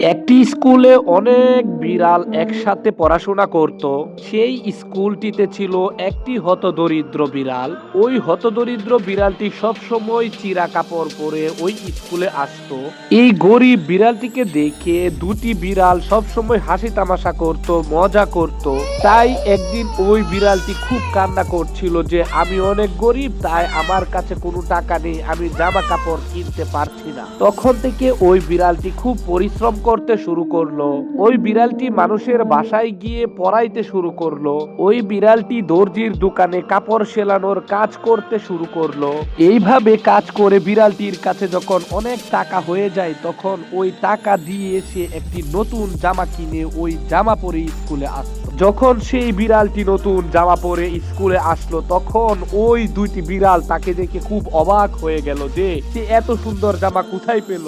একটি স্কুলে অনেক বিড়াল একসাথে পড়াশোনা করত। সেই স্কুলটিতে ছিল একটি হতদরিদ্র বিড়াল। ওই হতদরিদ্র বিড়ালটি সবসময় চিরা কাপড় পরে ওই স্কুলে আসতো। এই গরিব বিড়ালটিকে দেখে দুটি বিড়াল সবসময় হাসি তামাশা করত, মজা করত। তাই একদিন ওই বিড়ালটি খুব কান্না করছিল যে আমি অনেক গরিব, তাই আমার কাছে কোনো টাকা নেই, আমি জামা কাপড় কিনতে পারছি না। তখন থেকে ওই বিড়ালটি খুব পরিশ্রম করতে শুরু করলো। ওই বিড়ালটি মানুষের বাসায় গিয়ে পড়াইতে শুরু করলো। ওই বিড়ালটি দর্জির দোকানে কাপড় সেলানোর কাজ করতে শুরু করলো। এইভাবে কাজ করে বিড়ালটির কাছে যখন অনেক টাকা হয়ে যায়, তখন ওই টাকা দিয়ে সে একটি নতুন জামা কিনে ওই জামা পরে স্কুলে আসতো। যখন সেই বিড়ালটি নতুন জামা পরে স্কুলে আসলো, তখন ওই দুইটি বিড়াল তাকে দেখে খুব অবাক হয়ে গেল যে সে এত সুন্দর জামা কোথায় পেল।